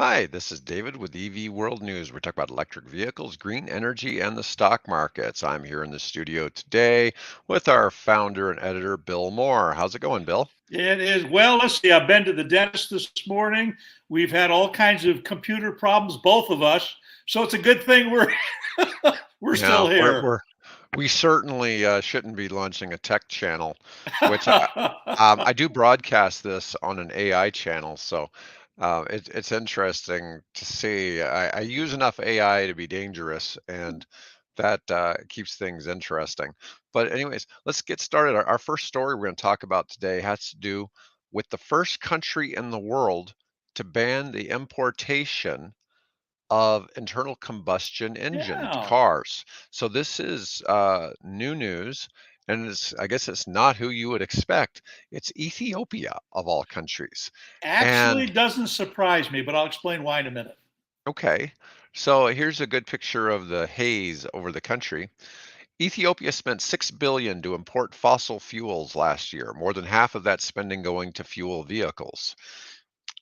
Hi, this is David with EV World News. We're talking about electric vehicles, green energy, and the stock markets. I'm here in the studio today with our founder and editor, Bill Moore. How's it going, Bill? It is. Well, let's see. I've been to the dentist this morning. We've had all kinds of computer problems, both of us. So it's a good thing we're we're Yeah, still here. we certainly shouldn't be launching a tech channel, which I do broadcast this on an AI channel, so it's interesting to see. I use enough AI to be dangerous, and that keeps things interesting. But anyways, let's get started. Our first story we're going to talk about today has to do with the first country in the world to ban the importation of internal combustion engine Yeah. cars. So this is new news, and I guess it's not who you would expect. It's Ethiopia of all countries. Actually And doesn't surprise me, but I'll explain why in a minute. okay, so here's a good picture of the haze over the country. Ethiopia spent 6 billion to import fossil fuels last year, more than half of that spending going to fuel vehicles.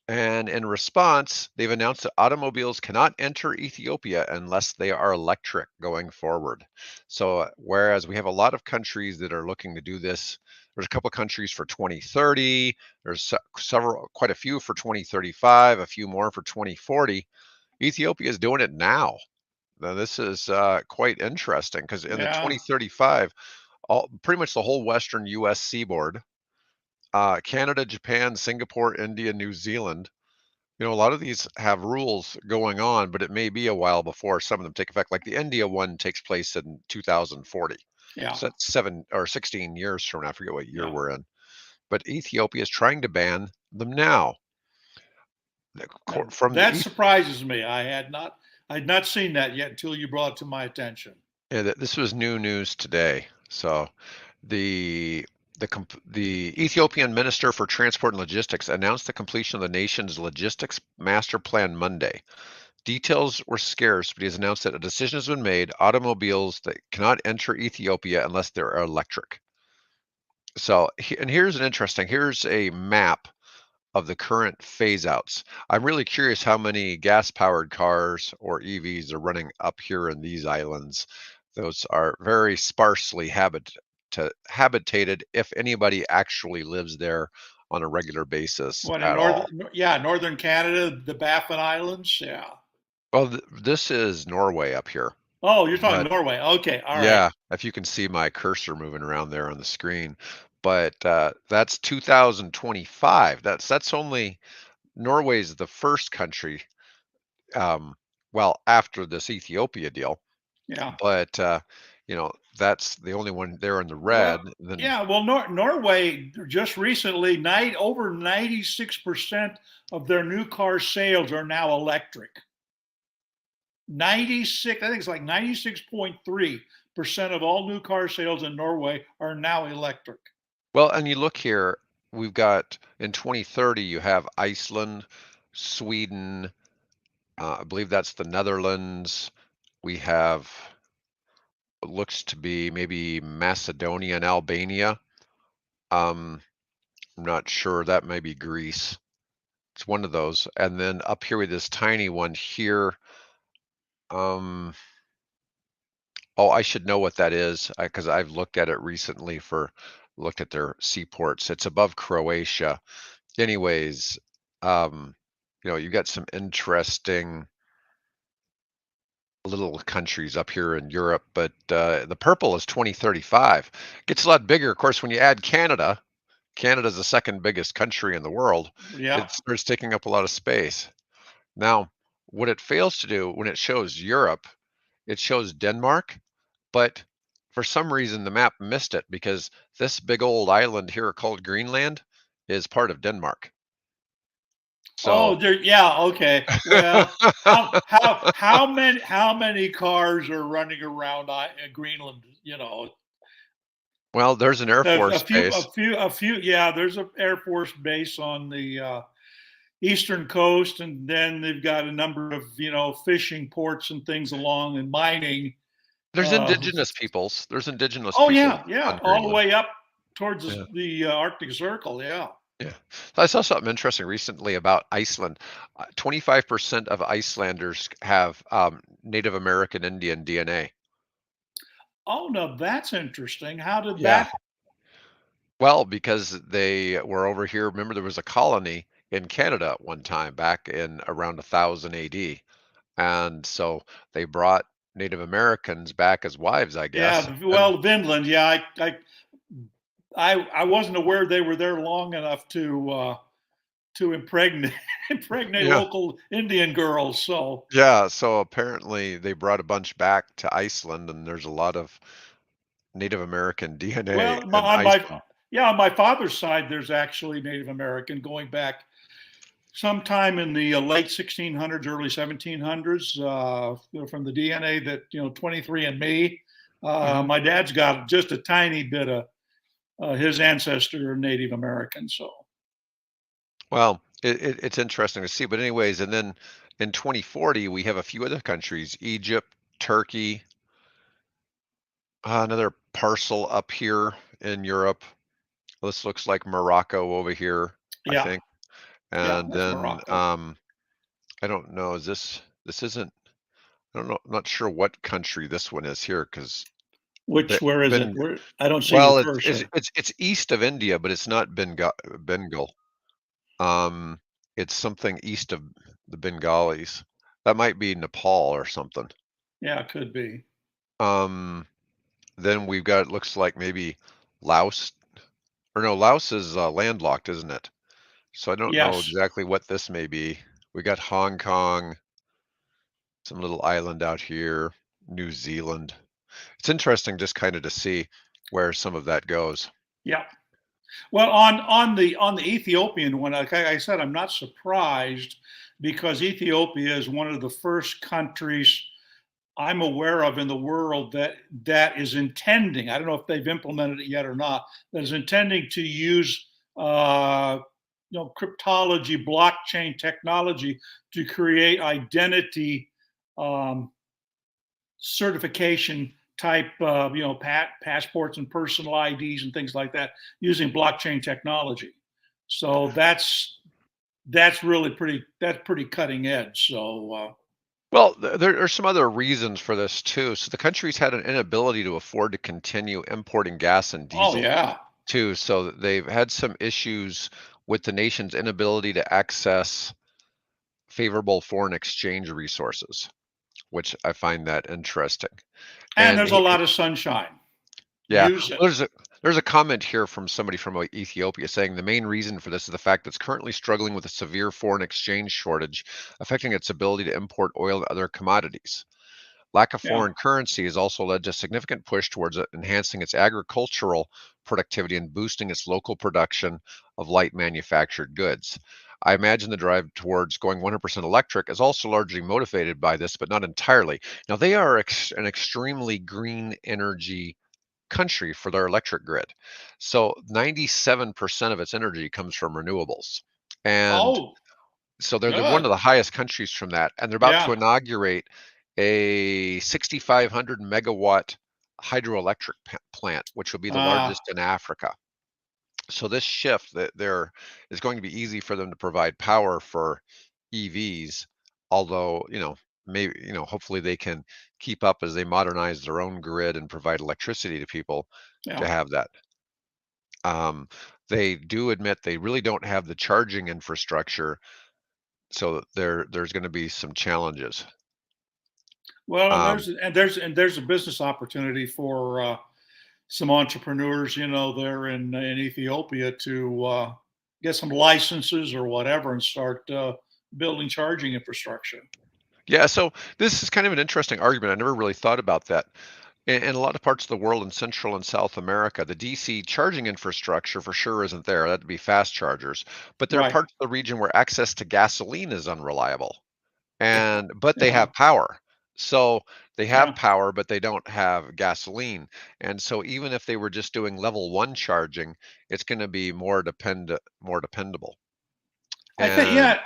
And in response, they've announced that automobiles cannot enter Ethiopia unless they are electric going forward. So, whereas we have a lot of countries that are looking to do this, there's a couple of countries for 2030, there's several, quite a few for 2035, a few more for 2040. Ethiopia is doing it now. Now, this is quite interesting because in the Yeah. 2035, pretty much the whole western US seaboard, Canada, Japan, Singapore, India, New Zealand, a lot of these have rules going on, but it may be a while before some of them take effect. Like the India one takes place in 2040. Yeah. So that's 7 or 16 years from now. I forget what year Yeah. we're in. But Ethiopia is trying to ban them now. From the That East, surprises me. I had not seen that yet until you brought it to my attention. this was new news today. So the the Ethiopian Minister for Transport and Logistics announced the completion of the nation's logistics master plan Monday. Details were scarce, but he has announced that a decision has been made: automobiles that cannot enter Ethiopia unless they're electric. So, and here's a map of the current phase outs. I'm really curious how many gas powered cars or EVs are running up here in these islands. Those are very sparsely habitated, if anybody actually lives there on a regular basis What in at all. northern Canada, the Baffin Islands? Yeah. Well, this is Norway up here, Oh, you're talking but Norway. Okay, all right. yeah, if you can see my cursor moving around there on the screen. But that's 2025. That's only Norway's the first country, um, well, after this Ethiopia deal. Yeah. But that's the only one there in the red. Well, Then yeah. Well, Norway just recently, over 96% of their new car sales are now electric. 96, I think it's like 96.3% of all new car sales in Norway are now electric. well, and you look here, we've got in 2030 you have Iceland, Sweden, I believe that's the Netherlands. We have what looks to be maybe Macedonia and Albania. Um, I'm not sure. That may be Greece. It's one of those. And then up here with this tiny one here. Um, oh, I should know what that is because I've looked at it recently looked at their seaports. It's above Croatia. Anyways, um, you got some interesting little countries up here in Europe, but the purple is 2035. Gets a lot bigger, of course, when you add Canada. Canada's the second biggest country in the world. Yeah. It starts taking up a lot of space. Now, what it fails to do when it shows Europe, it shows Denmark, but for some reason the map missed it because this big old island here called Greenland is part of Denmark. Oh, So, there. Yeah. Okay. Well, how many cars are running around Greenland? well, there's an Air A Force few, base. a few, a few. Yeah, there's an Air Force base on the eastern coast, and then they've got a number of fishing ports and things along and mining. There's Uh, indigenous peoples. There's indigenous oh peoples yeah, yeah, on all the Greenland. way up towards Yeah. the Arctic Circle. Yeah, Yeah. So I saw something interesting recently about Iceland. 25% of Icelanders have Native American Indian DNA. Oh, no, that's interesting. How did Yeah. that? Well, because they were over here. Remember, there was a colony in Canada at one time back in around 1000 AD. And so they brought Native Americans back as wives, I guess. Yeah, And well, Vinland. Yeah, I wasn't aware they were there long enough to impregnate impregnate yeah, local Indian girls. So, yeah. So apparently they brought a bunch back to Iceland, and there's a lot of Native American DNA well, in Iceland. on my father's side, there's actually Native American going back sometime in the late 1600s, early 1700s, from the DNA that 23andMe. Hmm. My dad's got just a tiny bit of his ancestor Native American. So, Well, it's interesting to see. But anyways, and then in 2040 we have a few other countries: Egypt, Turkey, another parcel up here in Europe. This looks like Morocco over here, I yeah, think. yeah, And that's then Morocco. I don't know, this isn't, I don't know, I'm not sure what country this one is here because Where is it? Ben Where I don't see the well, cursor. it's east of India, but it's not Bengal. Um, it's something east of the Bengalis. That might be Nepal or something. Yeah, it could be. Um, then we've got, it looks like maybe Laos, or no, Laos is landlocked, isn't it? So I don't know Yes. exactly what this may be. We got Hong Kong, some little island out here, New Zealand. It's interesting just kind of to see where some of that goes. Yeah. Well, on the Ethiopian one, like I said, I'm not surprised because Ethiopia is one of the first countries I'm aware of in the world that is intending. I don't know if they've implemented it yet or not. That is intending to use cryptology, blockchain technology to create identity um, certification type passports and personal IDs and things like that using blockchain technology. So that's really pretty cutting edge. So Well, there are some other reasons for this too. So the country's had an inability to afford to continue importing gas and oh diesel yeah, too. So they've had some issues with the nation's inability to access favorable foreign exchange resources, which I find that interesting. and And there's a lot of sunshine. yeah, Use it. well, there's a comment here from somebody from Ethiopia saying the main reason for this is the fact that it's currently struggling with a severe foreign exchange shortage, affecting its ability to import oil and other commodities. Lack of Yeah, foreign currency has also led to a significant push towards enhancing its agricultural productivity and boosting its local production of light manufactured goods. I imagine the drive towards going 100% electric is also largely motivated by this, but not entirely. Now, they are an extremely green energy country for their electric grid. So 97% of its energy comes from renewables. And oh so they're one good, of the highest countries from that. And they're about to yeah, inaugurate a 6,500 megawatt hydroelectric plant, which will be the uh, largest in Africa. So this shift that there is going to be easy for them to provide power for EVs, although, maybe, hopefully they can keep up as they modernize their own grid and provide electricity to people to yeah. have that. Um, they do admit they really don't have the charging infrastructure, so there's going to be some challenges. Well, and Um, there's a business opportunity for some entrepreneurs, there in Ethiopia to get some licenses or whatever and start building charging infrastructure. yeah, so this is kind of an interesting argument. I never really thought about that. In a lot of parts of the world in Central and South America, the DC charging infrastructure for sure isn't there. That'd be fast chargers. But there are Right. parts of the region where access to gasoline is unreliable. Yeah. But they Yeah. have power. So they have Yeah. power, but they don't have gasoline. And so even if they were just doing level one charging, it's going to be more dependable. I think, And yeah,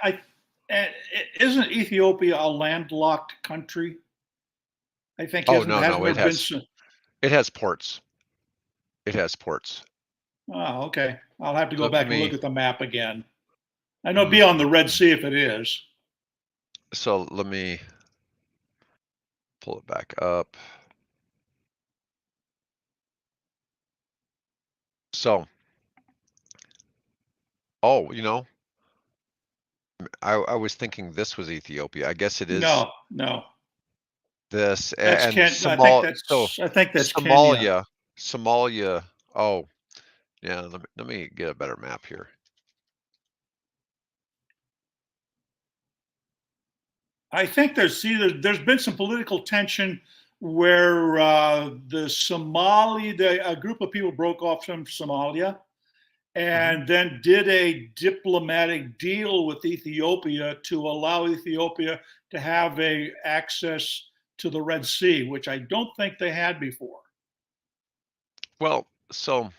and isn't Ethiopia a landlocked country? I think oh isn't no, hasn't no, there it been has some? it has ports. It has ports. Oh, okay. I'll have to go So let back and me, look at the map again. I know it'd be on the Red mhm. Sea if it is. So let me pull it back up. So, oh, I was thinking this was Ethiopia. I guess it is No, no, this that's and Ken. I think that's Kenya. Somalia, Somalia. Oh, yeah. Let me get a better map here. I think there's been some political tension where a group of people broke off from Somalia Hmm. and then did a diplomatic deal with Ethiopia to allow Ethiopia to have a access to the Red Sea, which I don't think they had before. Well, so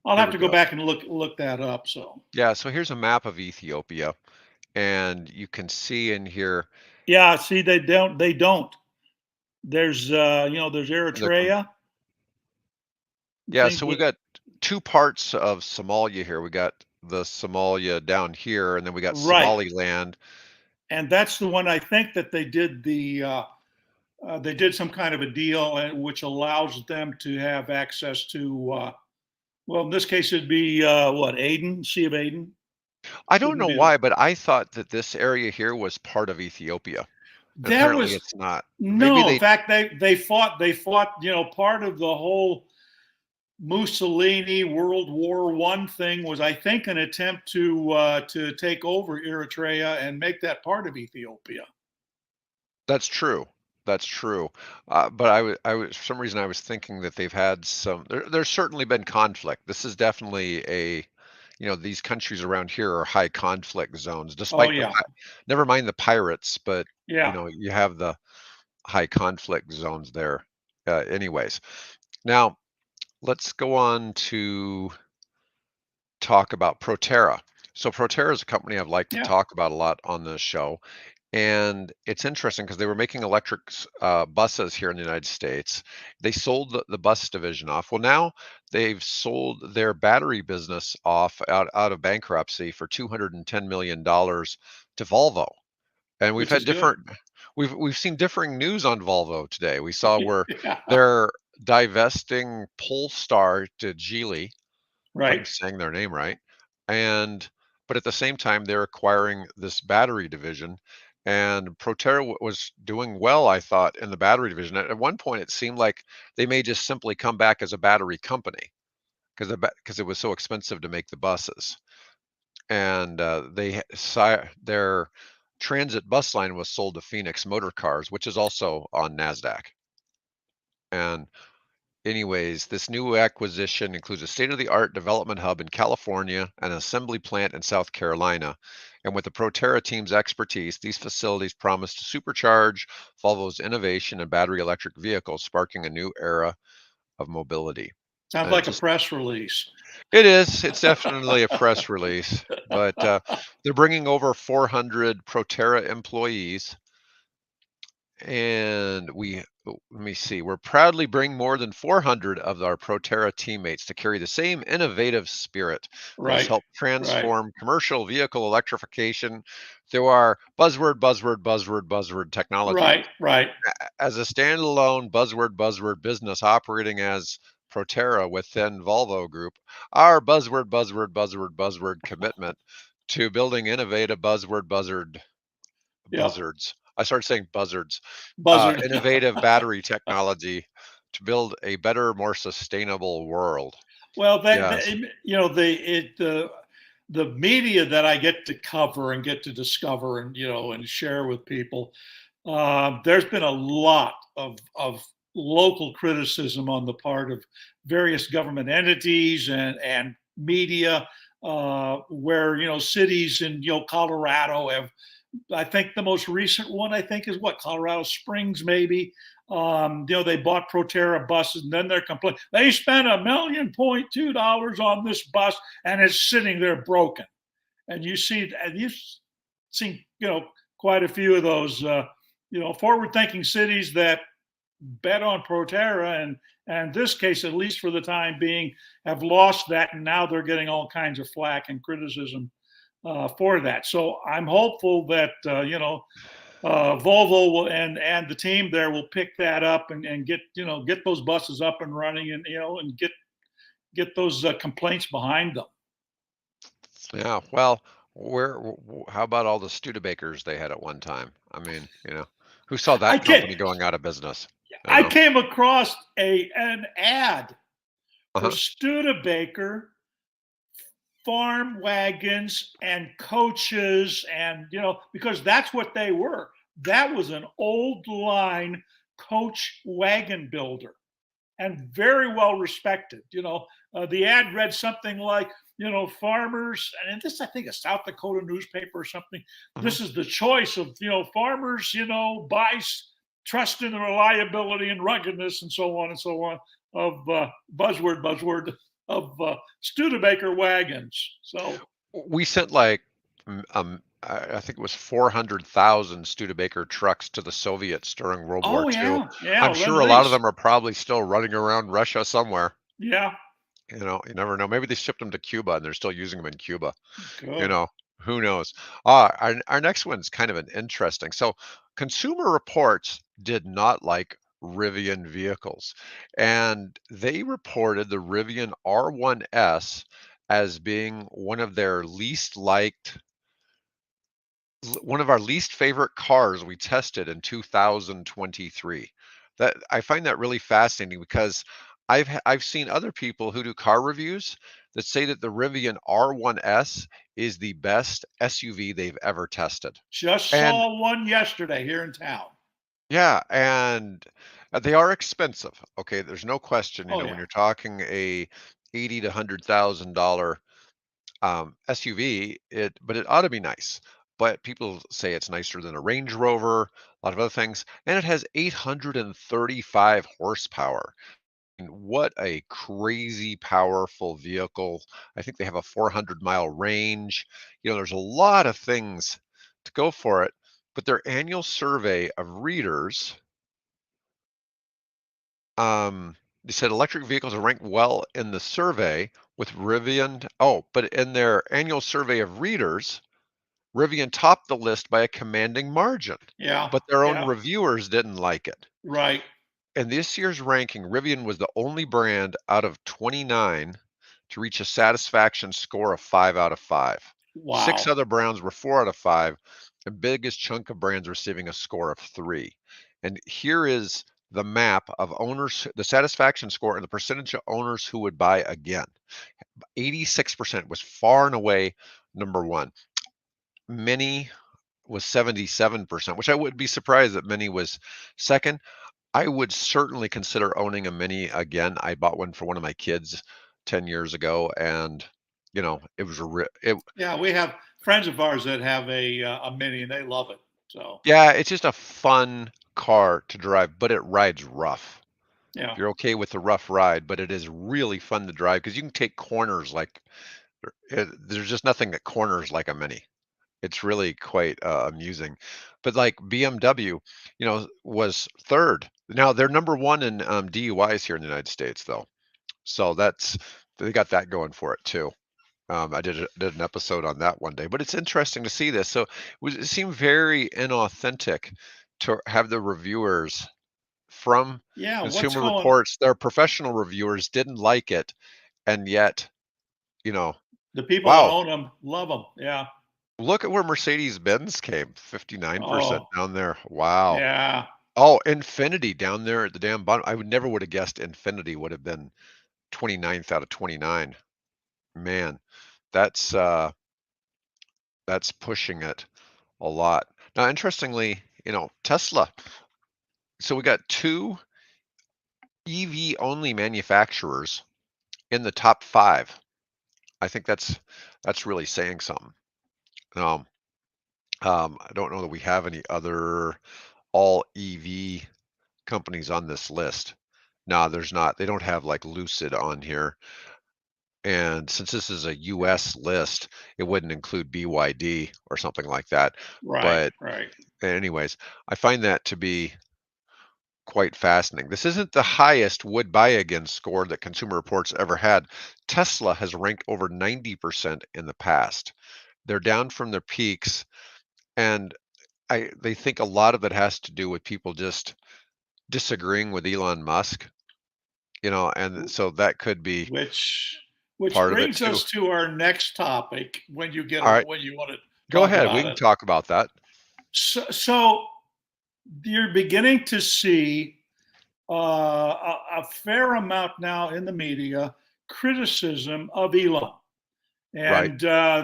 I'll here have we to go go. back and look that up. So Yeah, so here's a map of Ethiopia, and you can see in here yeah, see they don't. There's there's the Eritrea. yeah, Things so we with got two parts of Somalia here. We got the Somalia down here, and then we got right, Somaliland. and that's the one I think that they did some kind of a deal which allows them to have access to well in this case it'd be what Aden, Sea of Aden. I don't Wouldn't know be why, but I thought that this area here was part of Ethiopia. And there apparently was it's not. Maybe no in they fact they fought part of the whole Mussolini World War I thing was I think an attempt to take over Eritrea and make that part of Ethiopia. That's true. That's true. But I was for some reason I was thinking that they've had there's certainly been conflict. This is definitely these countries around here are high conflict zones, Oh despite yeah, never mind the pirates, but yeah, you have the high conflict zones there. Anyways, now let's go on to talk about Proterra. So Proterra is a company I've liked to yeah. talk about a lot on this show. And it's interesting because they were making electric buses here in the United States. They sold the bus division off. Well, now they've sold their battery business off out of bankruptcy for $210 million to Volvo. And we've Which is had good. we've seen differing news on Volvo today. We saw where Yeah, they're divesting Polestar to Geely, if I'm right. saying their name right. And but at the same time, they're acquiring this battery division. And Proterra was doing well, I thought, in the battery division. At one point, it seemed like they may just simply come back as a battery company because it was so expensive to make the buses. And their transit bus line was sold to Phoenix Motor Cars, which is also on Nasdaq. And anyways, this new acquisition includes a state-of-the-art development hub in California, and an assembly plant in South Carolina. And with the Proterra team's expertise, these facilities promise to supercharge Volvo's innovation in battery electric vehicles, sparking a new era of mobility. Sounds And like a press release. it is. It's definitely a press release, but they're bringing over 400 Proterra employees, and let me see, we're proudly bring more than 400 of our Proterra teammates to carry the same innovative spirit that has Right, helped right, transform commercial vehicle electrification through our buzzword technology. right, right. As a standalone buzzword business operating as Proterra within Volvo Group, our buzzword commitment to building innovative Yep. buzzards. I started saying buzzards, Buzzard. innovative battery technology to build a better, more sustainable world. Well, Yes. the media that I get to cover and get to discover and and share with people, there's been a lot of local criticism on the part of various government entities and media, where cities in Colorado have. I think the most recent one I think is what Colorado Springs maybe. They bought Proterra buses and then they're complaining they spent $1.2 million on this bus and it's sitting there broken. And you've seen quite a few of those forward-thinking cities that bet on Proterra, and in this case, at least for the time being, have lost that, and now they're getting all kinds of flack and criticism for that. So I'm hopeful that Volvo will, and the team there will pick that up and get those buses up and running, and get those complaints behind them. Yeah, well, how about all the Studebakers they had at one time? I mean, who saw I that can company going out of business? You I know? came across an ad for Uh-huh. Studebaker farm wagons and coaches, and because that's what they were. That was an old line coach wagon builder, and very well respected. The ad read something like, farmers, and this I think a South Dakota newspaper or something. Mhm. This is the choice of farmers, buy trust in the reliability and ruggedness and so on and so on of buzzword of Studebaker wagons. So We sent like I think it was 400,000 Studebaker trucks to the Soviets during World War oh II. yeah, yeah, I'm Lend sure a lot of Lease, them are probably still running around Russia somewhere. yeah, You never know. Maybe they shipped them to Cuba and they're still using them in Cuba. You good. know, who knows? Our next one's kind of an interesting. So, Consumer Reports did not like Rivian vehicles, and they reported the Rivian R1S as being one of our least favorite cars we tested in 2023. That I find that really fascinating because I've seen other people who do car reviews that say that the Rivian R1S is the best SUV they've ever tested. Just And saw one yesterday here in town. yeah, and they are expensive. Okay, there's no question, Oh when yeah, you're talking a 80 to $100,000 SUV, but it ought to be nice. But people say it's nicer than a Range Rover, a lot of other things, and it has 835 horsepower. And what a crazy powerful vehicle. I think they have a 400-mile range. There's a lot of things to go for it, but their annual survey of readers, they said electric vehicles are ranked well in the survey with Rivian. Oh, but in their annual survey of readers, Rivian topped the list by a commanding margin, yeah, but their own yeah, reviewers didn't like it. right. In this year's ranking, Rivian was the only brand out of 29 to reach a satisfaction score of 5 out of 5. Six Wow. other brands were 4 out of 5, and biggest chunk of brands receiving a score of 3. And here is the map of owners, the satisfaction score, and the percentage of owners who would buy again. 86% was far and away number one. Mini was 77%, which I would be surprised that Mini was second. I would certainly consider owning a Mini again. I bought one for one of my kids 10 years ago, and it was Yeah, we have friends of ours that have a Mini and they love it. So yeah, it's just a fun car to drive, but it rides rough. yeah, You're okay with the rough ride, but it is really fun to drive because you can take corners like there's just nothing that corners like a Mini. It's really quite amusing. But like BMW, was third. Now they're number one in DUIs here in the United States, though. So they got that going for it too. I did an episode on that one day, but it's interesting to see this. So it seemed very inauthentic to have the reviewers from yeah. What's Consumer going? Reports, their professional reviewers didn't like it, and yet, you know, The people that wow, own them love them. Yeah. look at where Mercedes-Benz came, 59% Oh, down there. Wow. yeah. Oh, Infinity down there at the damn bottom. I would never have guessed Infinity would have been 29th out of 29. Man, that's uh that's pushing it a lot. Now, interestingly, Tesla. So we got two EV only manufacturers in the top five. I think that's really saying something. Um, I don't know that we have any other all EV companies on this list. No, there's not. They don't have like Lucid on here. And since this is a US list, it wouldn't include BYD or something like that. Right. But Right. anyways, I find that to be quite fascinating. This isn't the highest would buy again score that Consumer Reports ever had. Tesla has ranked over 90% in the past. They're down from their peaks, and they think a lot of it has to do with people just disagreeing with Elon Musk, and so that could be which which part of it brings too. us to our next topic when you get All right, when you want to go talk ahead. We about can it. talk about that. So you're beginning to see a fair amount now in the media criticism of Elon. Right. And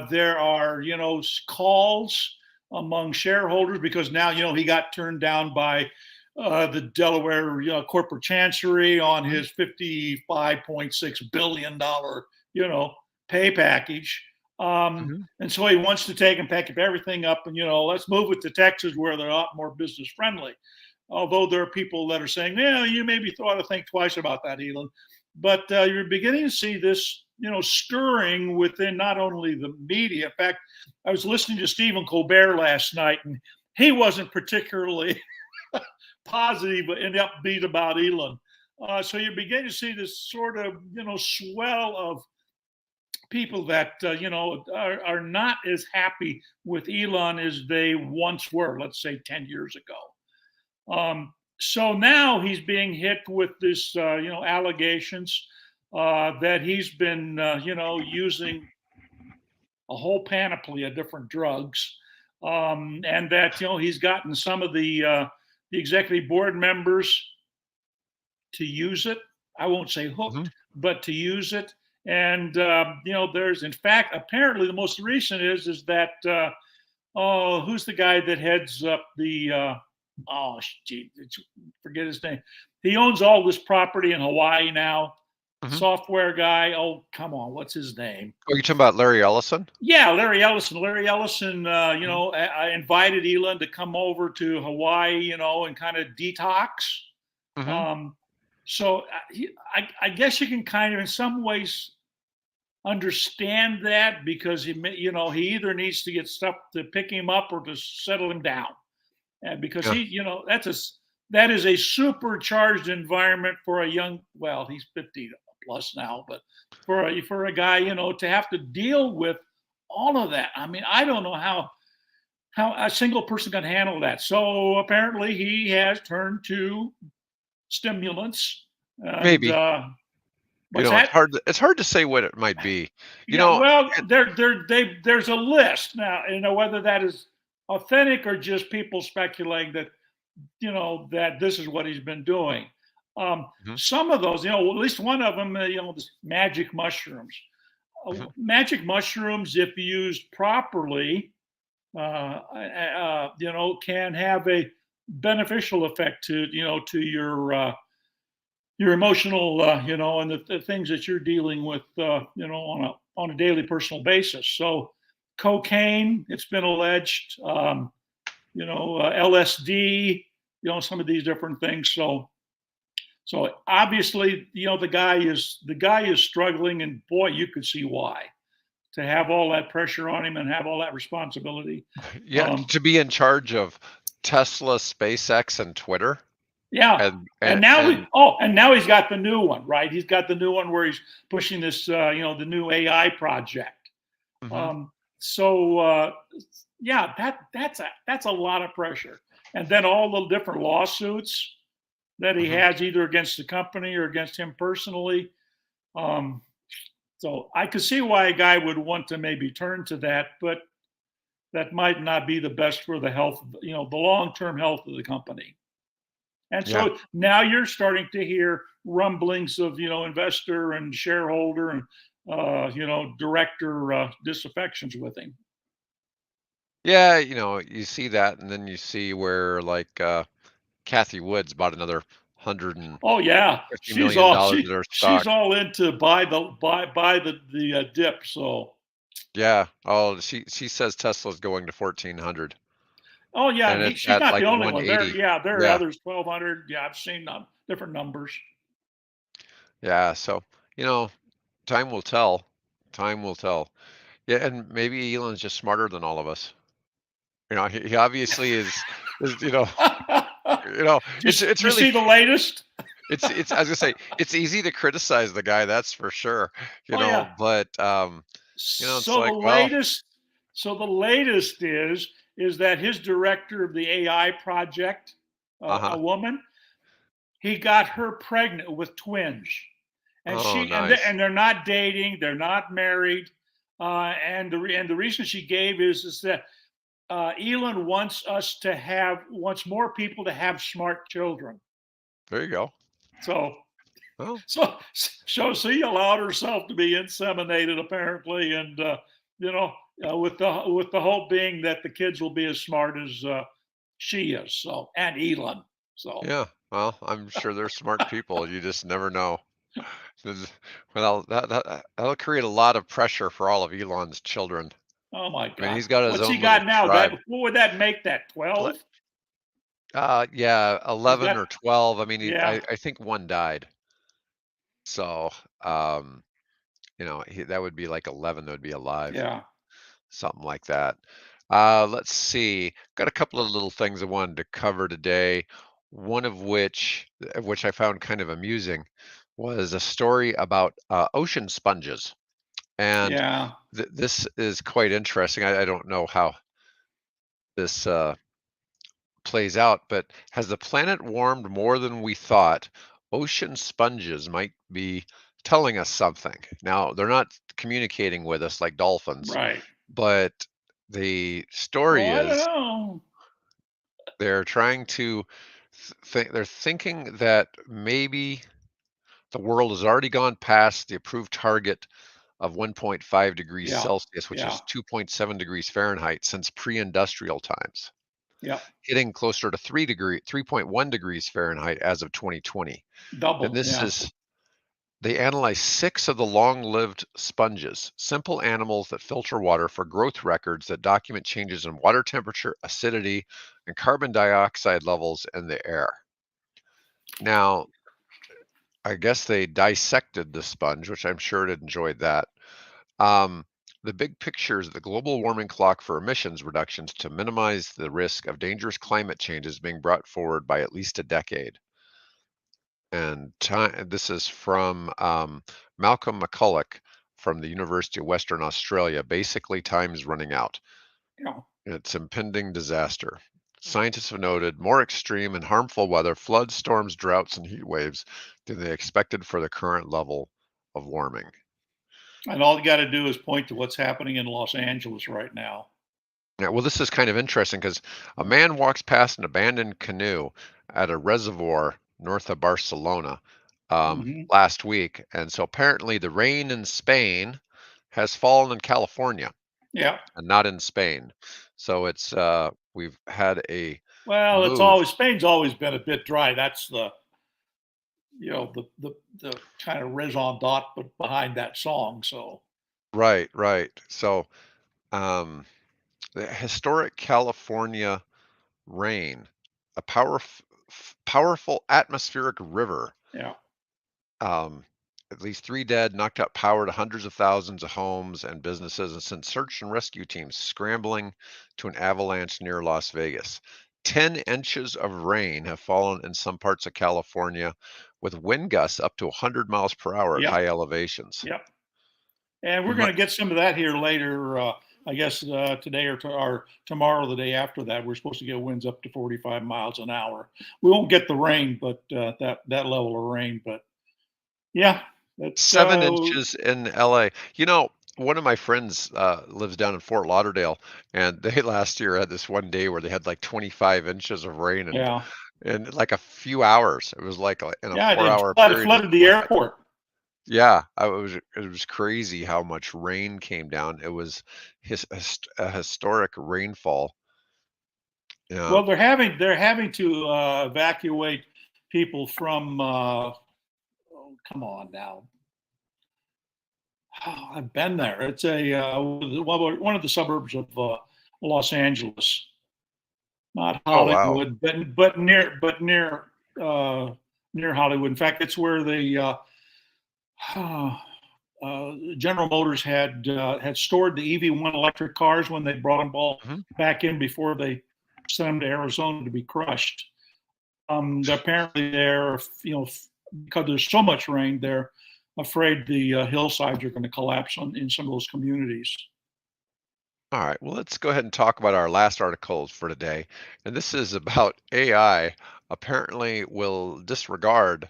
there are, calls among shareholders because now, he got turned down by the Delaware corporate chancery on Mhm. his $55.6 billion, pay package. Mhm. And so he wants to take and pack everything up and, let's move it to Texas where they're a lot more business friendly. Although there are people that are saying, yeah, you maybe ought to think twice about that, Elon. But you're beginning to see this, stirring within not only the media. In fact, I was listening to Stephen Colbert last night, and he wasn't particularly positive and upbeat about Elon. So you're beginning to see this sort of, swell of people that are not as happy with Elon as they once were. Let's say 10 years ago. So now he's being hit with this, allegations that he's been, using a whole panoply of different drugs, and that he's gotten some of the executive board members to use it. I won't say Mhm. hooked, but to use it. And there's in fact apparently the most recent is that who's the guy that heads up the oh gee, forget his name. He owns all this property in Hawaii now. Mhm. Software guy. Oh, come on, what's his name? Oh, you talking about Larry Ellison? Yeah, Larry Ellison. Larry Ellison, Mhm. I invited Elon to come over to Hawaii, and kind of detox. Mhm. Um, so I guess you can kind of, in some ways, understand that because he either needs to get stuff to pick him up or to settle him down, and because Yeah. that is a supercharged environment for a young. Well, he's 50 plus now, but for a guy, to have to deal with all of that. I mean, I don't know how a single person can handle that. So apparently, he has turned to stimulants, and Maybe. what's It's that? hard to say what it might be. You Yeah, know, well, it there's a list now. Whether that is authentic or just people speculating that that this is what he's been doing. Mhm. Some of those, at least one of them, this magic mushrooms. Mhm. Magic mushrooms, if used properly, can have a beneficial effect to your emotional, and the things that you're dealing with, on a daily personal basis. So, cocaine, it's been alleged, LSD, some of these different things. So obviously, the guy is struggling, and boy, you could see why to have all that pressure on him and have all that responsibility. Yeah, Um, to be in charge of Tesla, SpaceX, and Twitter, yeah. and And and now and he's got the new one, right? He's got the new one where he's pushing this, the new AI project. Mhm. Um, so yeah, that's a lot of pressure, and then all the different lawsuits that he Mhm. has either against the company or against him personally. Um, so I could see why a guy would want to maybe turn to that, but that might not be the best for the health, the long term health of the company. And Yeah. so now you're starting to hear rumblings of investor and shareholder and director disaffections with him. Yeah, you see that, and then you see where, like, Kathy Woods bought another Oh yeah, $150 million dollars of their she's stock. all into buy the dip. So Yeah. Oh, she says Tesla's going to 1,400, oh yeah, and and it's she's at, not the like, only one. $180. There are Yeah. others 1,200. Yeah, I've seen different numbers. Yeah, so, you know, time will tell. Time will tell. Yeah, and maybe Elon's just smarter than all of us. He obviously is, You know, it's You really see the latest? it's I was gonna say it's easy to criticize the guy, that's for sure. You Oh know, yeah. but it's So the like, well, latest, so the latest is that his director of the AI project, a uh-huh. woman, he got her pregnant with twins, and Oh, nice. they're not dating, they're not married, and the reason she gave is that Elon wants more people to have smart children. There you go. So Well, so she allowed herself to be inseminated apparently, and you know, with the hope being that the kids will be as smart as she is. So and Elon. So yeah. Well, I'm sure they're smart people. You just never know. Well, that'll create a lot of pressure for all of Elon's children. oh my I mean, God, he's got his what's he own little got now? That tribe. what would that make that Like, 12? yeah, Is 11 that or 12. I mean, yeah I think one died. So, um, that would be like 11 that would be alive, yeah something like that. Let's see. Got a couple of little things I wanted to cover today. One of which I found kind of amusing, was a story about ocean sponges. And yeah this is quite interesting. I don't know how this plays out, but has the planet warmed more than we thought? Ocean sponges might be telling us something. Now, they're not communicating with us like dolphins, right. but the story Well, I don't is know. they're trying to they're thinking that maybe the world has already gone past the approved target of 1.5 degrees Yeah Celsius, which yeah is 2.7 degrees Fahrenheit, since pre-industrial times, yeah hitting closer to 3.1 degrees Fahrenheit as of 2020. And double this yeah is they analyzed 6 of the long-lived sponges, simple animals that filter water, for growth records that document changes in water temperature, acidity, and carbon dioxide levels in the air. Now, I guess they dissected the sponge, which I'm sure it enjoyed that. Um, the big picture is the global warming clock for emissions reductions to minimize the risk of dangerous climate changes being brought forward by at least a decade. And this is from Malcolm McCulloch from the University of Western Australia. Basically, time's running out. yeah. It's impending disaster. Scientists have noted more extreme and harmful weather, floods, storms, droughts, and heat waves than they expected for the current level of warming. And all you got to do is point to what's happening in Los Angeles right now. Yeah, well, this is kind of interesting because a man walks past an abandoned canoe at a reservoir north of Barcelona Hmm. last week. And so apparently the rain in Spain has fallen in California Yeah. and not in Spain. So we've had a Well, it's move. always Spain's always been a bit dry. That's the the kind of raison d'etre but behind that song. So Right, right. So um, the historic California rain, a powerful atmospheric river. yeah, Um, at least 3 dead, knocked out power to hundreds of thousands of homes and businesses, and sent search and rescue teams scrambling to an avalanche near Las Vegas. 10 inches of rain have fallen in some parts of California, with wind gusts up to 100 miles per hour at yep, high elevations. yep. And we're And going to get some of that here later. I guess today or tomorrow, the day after that, we're supposed to get winds up to 45 miles an hour. We won't get the rain, but that level of rain. But yeah, that's 7 inches in LA. One of my friends lives down in Fort Lauderdale, and they last year had this one day where they had like 25 inches of rain yeah, in like a few hours. It was like in a yeah. It 4 hour flooded, period. It flooded the was like, airport. yeah, it was crazy how much rain came down. It was a historic rainfall. Yeah. Well, they're having to evacuate people from. Oh, come on now. Oh, I've been there. It's a one of the suburbs of Los Angeles, not Oh wow. Hollywood, but near Hollywood. In fact, it's where the General Motors had stored the EV1 electric cars when they brought them all Mhm. back in before they sent them to Arizona to be crushed. Apparently, they're because there's so much rain, they're afraid the hillsides are going to collapse in some of those communities. All right, well, let's go ahead and talk about our last articles for today. And this is about AI apparently will disregard,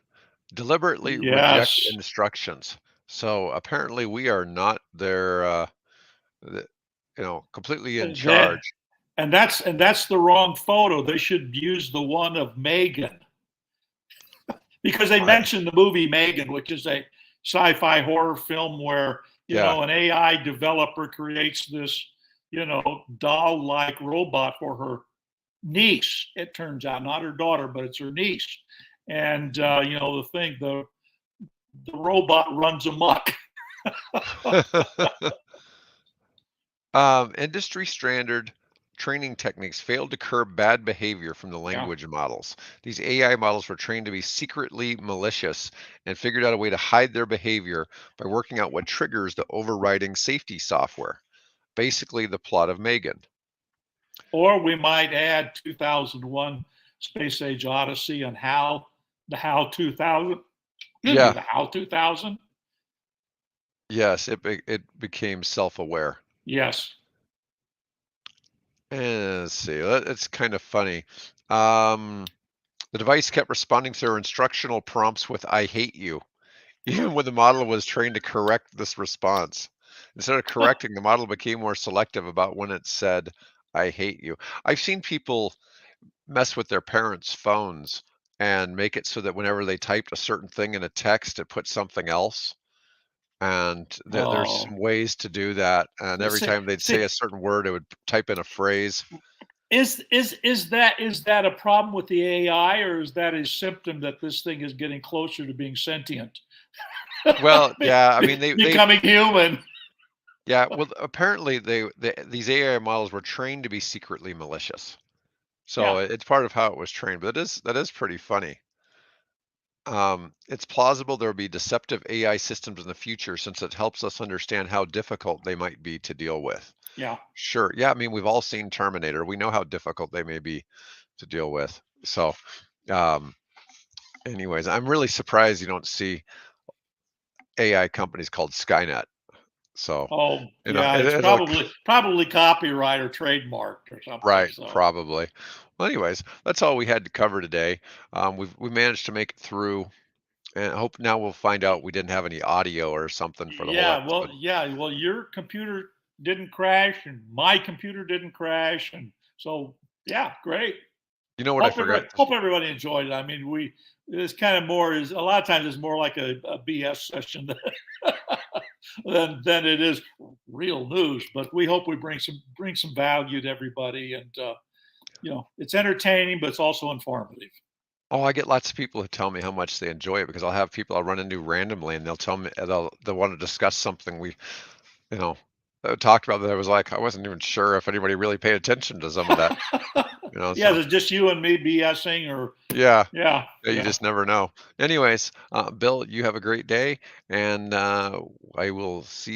deliberately reject Yes, instructions. So apparently we are not their, the, completely in that charge. and that's the wrong photo. They should use the one of Megan because they I, mentioned the movie Megan, which is a sci-fi horror film where yeah, an AI developer creates this doll-like robot for her niece. It turns out not her daughter, but it's her niece. And the robot runs amok. Industry standard training techniques failed to curb bad behavior from the Yeah. language models. These AI models were trained to be secretly malicious and figured out a way to hide their behavior by working out what triggers the overriding safety software. Basically, the plot of Megan. Or we might add 2001 Space Age Odyssey and the HAL 2000. Excuse me, Yeah, the HAL 2000. yes, it became self-aware. Yes. And let's see, it's kind of funny. Um, the device kept responding to their instructional prompts with "I hate you," even when the model was trained to correct this response. Instead of correcting, the model became more selective about when it said, "I hate you." I've seen people mess with their parents' phones and make it so that whenever they typed a certain thing in a text, it put something else. And there's Oh, some ways to do that. And every see, time they'd say a certain word, it would type in a phrase. is that a problem with the AI, or is that a symptom that this thing is getting closer to being sentient, Well, yeah, I mean, becoming human? yeah, well, apparently these AI models were trained to be secretly malicious. So Yeah. it's part of how it was trained, but that is pretty funny. It's plausible there will be deceptive AI systems in the future since it helps us understand how difficult they might be to deal with. Yeah. Sure. Yeah, I mean, we've all seen Terminator. We know how difficult they may be to deal with. So, um, anyways, I'm really surprised you don't see AI companies called Skynet. So, Oh, yeah. It's it'll probably copyright or trademarked or something. right, So probably. Well, anyways, that's all we had to cover today. We managed to make it through, and I hope now we'll find out we didn't have any audio or something for the whole episode. yeah. Well, your computer didn't crash, and my computer didn't crash, and so yeah, great. You know what I forgot? Hope everybody enjoyed it. I mean, it's kind of more is a lot of times it's more like a BS session than it is real news. But we hope we bring some value to everybody, and it's entertaining, but it's also informative. Oh, I get lots of people who tell me how much they enjoy it because I'll have people I'll run into randomly and they'll tell me they'll want to discuss something you know, talked about that I was like, I wasn't even sure if anybody really paid attention to some of that, Yeah, so it's just you and me BSing, or yeah, yeah, yeah, you yeah. just never know. Anyways, Bill, you have a great day and I will see you